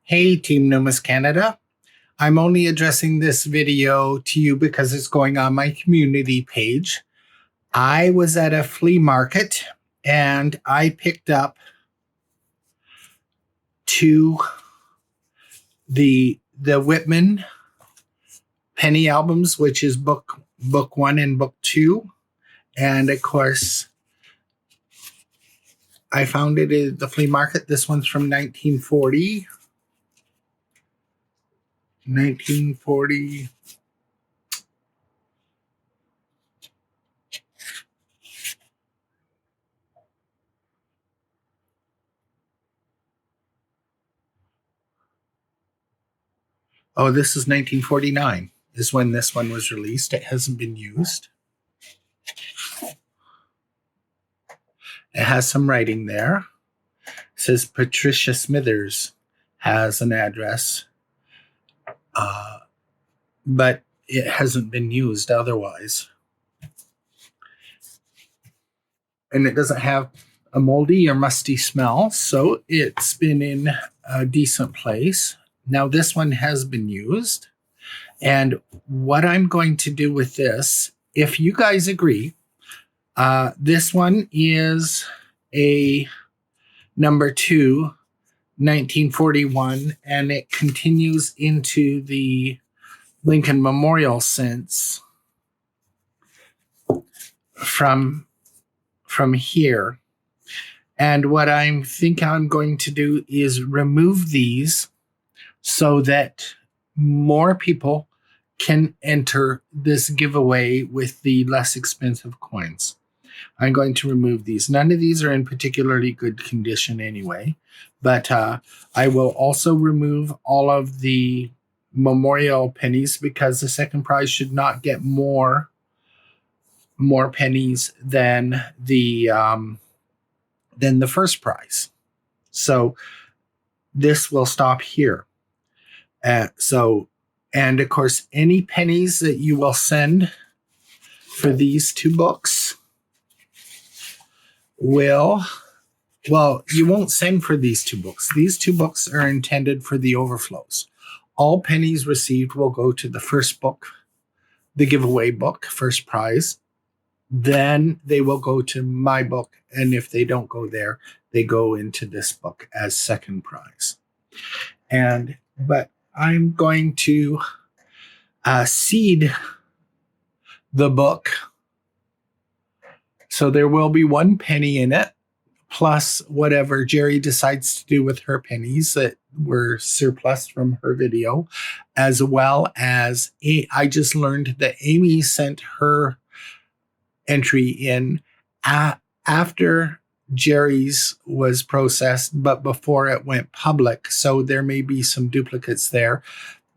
Hey, Team Numas Canada. I'm only addressing this video to you because it's going on my community page. I was at a flea market and I picked up the Whitman penny albums, which is book 1 and book 2. And of course, I found it at the flea market. This one's from 1940. 1940. Oh, this is 1949 is when this one was released. It hasn't been used. It has some writing there. It says Patricia Smithers has an address, but it hasn't been used otherwise. And it doesn't have a moldy or musty smell, so it's been in a decent place. Now this one has been used. And what I'm going to do with this, if you guys agree, this one is a number 2, 1941, and it continues into the Lincoln Memorial sense from here. And what I think I'm going to do is remove these so that more people can enter this giveaway with the less expensive coins. I'm going to remove these. None of these are in particularly good condition anyway, but I will also remove all of the memorial pennies because the second prize should not get more pennies than the first prize. So this will stop here. And of course, any pennies that you will send for these 2 books you won't send for these 2 books. These 2 books are intended for the overflows. All pennies received will go to the first book, the giveaway book, first prize. Then they will go to my book. And if they don't go there, they go into this book as second prize. But I'm going to seed the book. So there will be 1 penny in it, plus whatever Jerry decides to do with her pennies that were surplus from her video, as well as I just learned that Amy sent her entry in after Jerry's was processed, but before it went public. So there may be some duplicates there.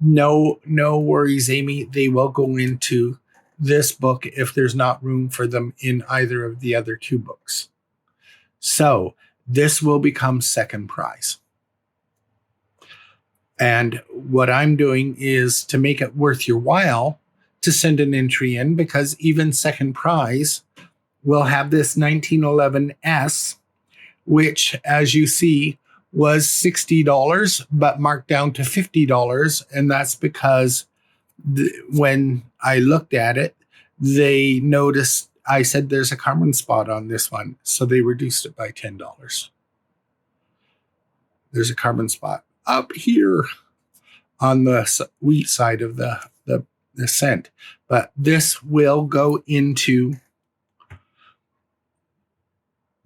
No worries, Amy. They will go into this book if there's not room for them in either of the other 2 books. So this will become second prize. And what I'm doing is to make it worth your while to send an entry in, because even second prize will have this 1911 S, which, as you see, was $60, but marked down to $50. And that's because when I looked at it, they noticed I said there's a carbon spot on this one. So they reduced it by $10. There's a carbon spot up here on the wheat side of the cent. But this will go into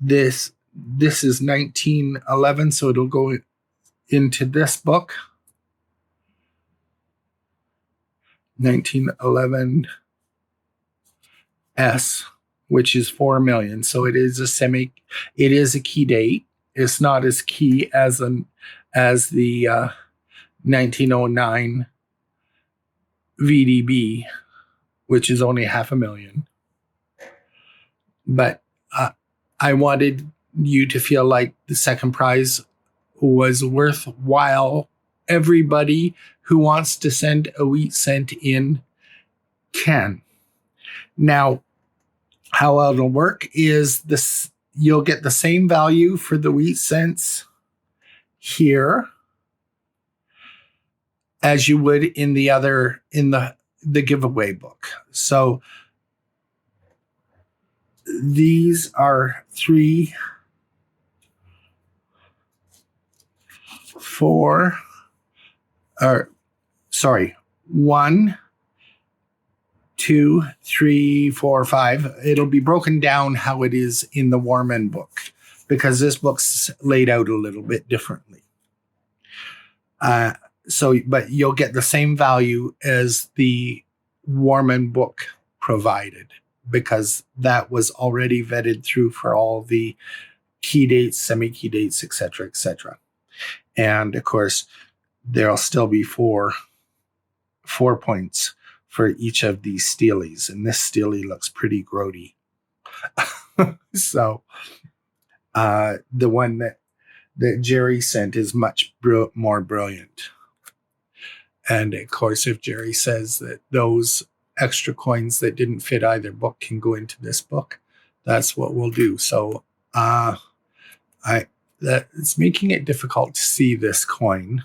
this. This is 1911, so it'll go into this book. 1911 S, which is 4 million. So it is a key date. It's not as key as the 1909 VDB, which is only 500,000. But I wanted you to feel like the second prize was worthwhile. Everybody who wants to send a wheat cent in can. Now, how it'll work is this: you'll get the same value for the wheat cents here as you would in the giveaway book. So these are 3, 4, or sorry, 1, 2, 3, 4, 5. It'll be broken down how it is in the Warman book, because this book's laid out a little bit differently. But you'll get the same value as the Warman book provided, because that was already vetted through for all the key dates, semi-key dates, etc., etc. And of course, there'll still be four points for each of these steelies, and this steely looks pretty grody. So the one that Jerry sent is much more brilliant. And of course, if Jerry says that those extra coins that didn't fit either book can go into this book, that's what we'll do. So it's making it difficult to see this coin,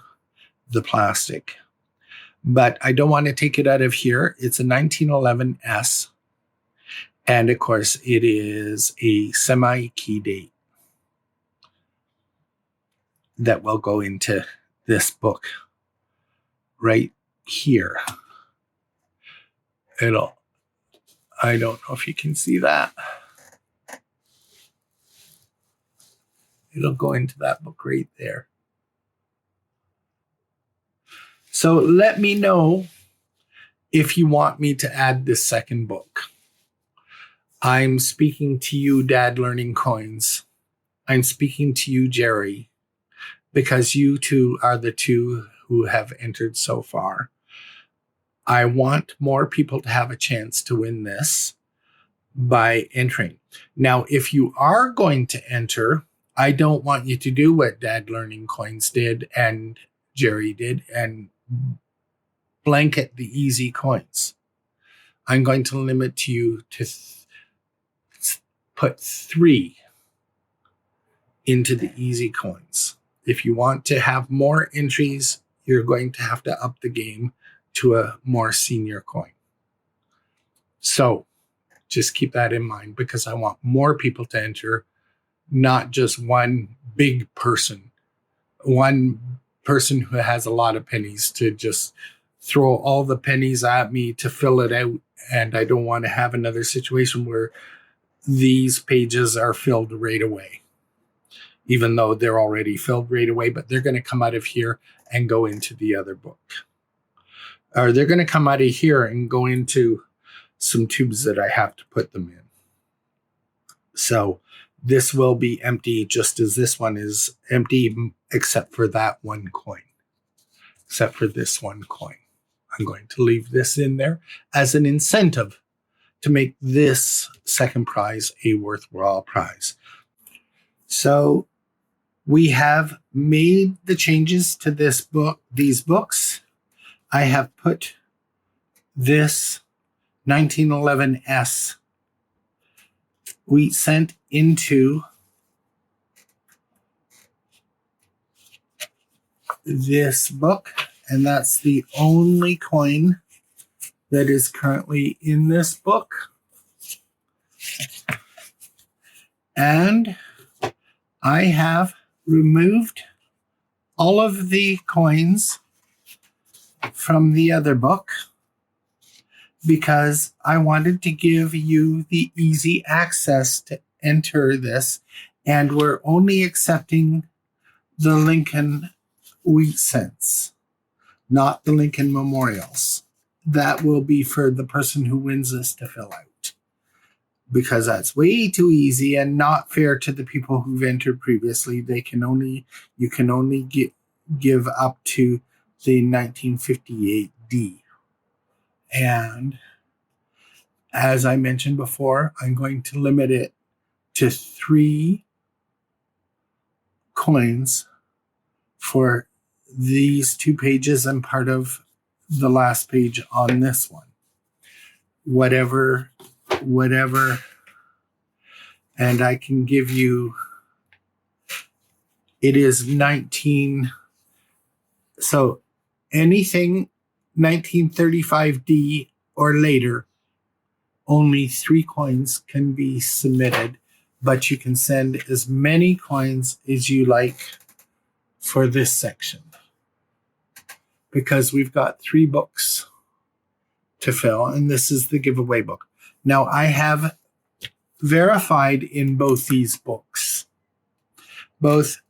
the plastic. But I don't want to take it out of here. It's a 1911S. And of course, it is a semi-key date that will go into this book right here. I don't know if you can see that. It'll go into that book right there. So let me know if you want me to add this second book. I'm speaking to you, Dad Learning Coins. I'm speaking to you, Jerry, because you two are the two who have entered so far. I want more people to have a chance to win this by entering. Now, if you are going to enter, I don't want you to do what Dad Learning Coins did and Jerry did and blanket the easy coins. I'm going to limit you to put 3 into the easy coins. If you want to have more entries, you're going to have to up the game to a more senior coin. So just keep that in mind, because I want more people to enter, not just one big person, one person who has a lot of pennies to just throw all the pennies at me to fill it out. And I don't want to have another situation where these pages are filled right away, even though they're already filled right away, but they're going to come out of here and go into the other book. Or they're going to come out of here and go into some tubes that I have to put them in. So this will be empty, just as this one is empty, except for that one coin, except for this one coin. I'm going to leave this in there as an incentive to make this second prize a worthwhile prize. So we have made the changes to this book, these books. I have put this 1911S wheat cent into this book, and that's the only coin that is currently in this book. And I have removed all of the coins from the other book because I wanted to give you the easy access to enter this, and we're only accepting the Lincoln wheat cents, not the Lincoln memorials. That will be for the person who wins this to fill out, because that's way too easy and not fair to the people who've entered previously. You can only give up to the 1958D. And as I mentioned before, I'm going to limit it to 3 coins for these 2 pages and part of the last page on this one. Whatever, and I can give you, it is 19, so anything 1935D or later, only 3 coins can be submitted, but you can send as many coins as you like for this section, because we've got 3 books to fill, and this is the giveaway book. Now, I have verified in both these books, both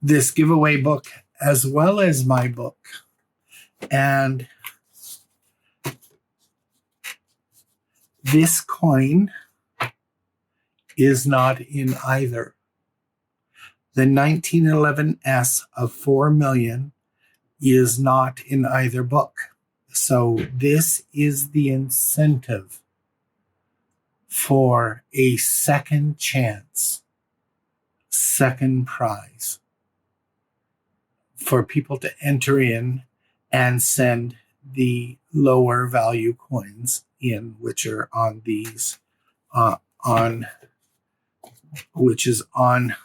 this giveaway book as well as my book, and this coin is not in either. The 1911S of 4 million is not in either book. So this is the incentive for a second chance, second prize, for people to enter in and send the lower value coins in, which are on these, which is on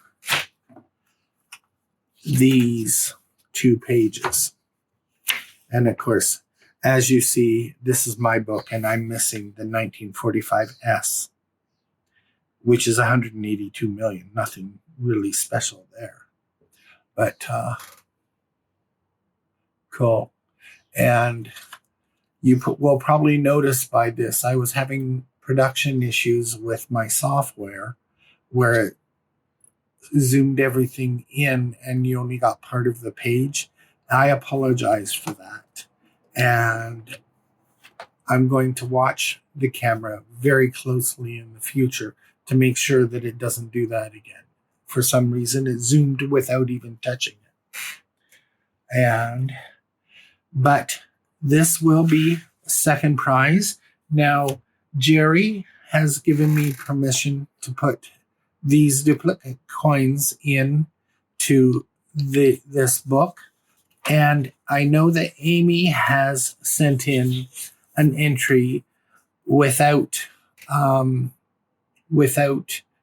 these 2 pages. And of course, as you see, this is my book, and I'm missing the 1945S, which is 182 million. Nothing really special there, but cool. And you will probably notice by this, I was having production issues with my software where it zoomed everything in and you only got part of the page. I apologize for that. And I'm going to watch the camera very closely in the future to make sure that it doesn't do that again. For some reason, it zoomed without even touching it. But this will be second prize. Now, Jerry has given me permission to put these duplicate coins in to this book. And I know that Amy has sent in an entry without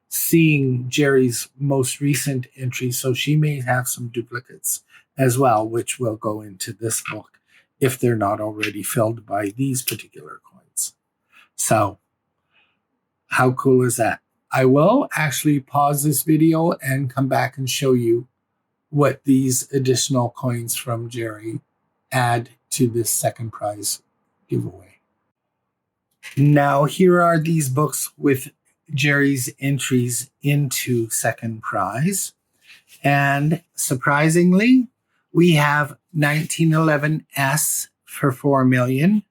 seeing Jerry's most recent entry. So she may have some duplicates as well, which will go into this book if they're not already filled by these particular coins. So how cool is that? I will actually pause this video and come back and show you what these additional coins from Jerry add to this second prize giveaway. Now, here are these books with Jerry's entries into second prize. And surprisingly, we have 1911S for 4 million,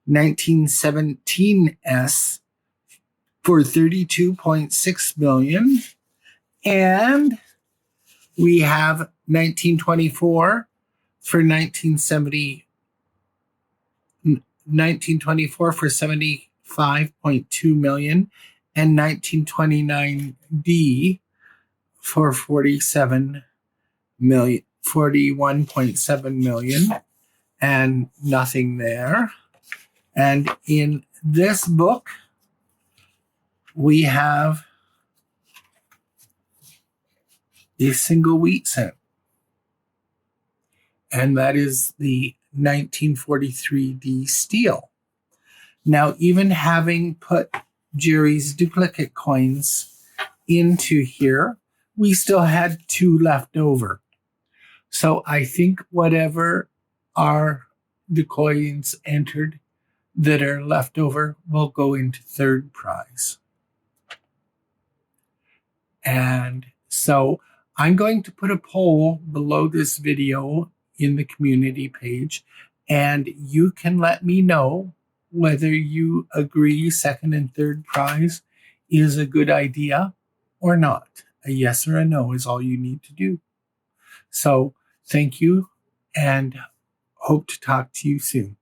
1917S for 32.6 million, and we have 1924 for 1924 for 75.2 million, and 1929D for 41.7 million, and nothing there. And in this book, we have a single wheat cent, and that is the 1943D steel. Now, even having put Jerry's duplicate coins into here, we still had 2 left over. So I think whatever are the coins entered that are left over will go into third prize. And so I'm going to put a poll below this video in the community page, and you can let me know whether you agree second and third prize is a good idea or not. A yes or a no is all you need to do. So thank you, and hope to talk to you soon.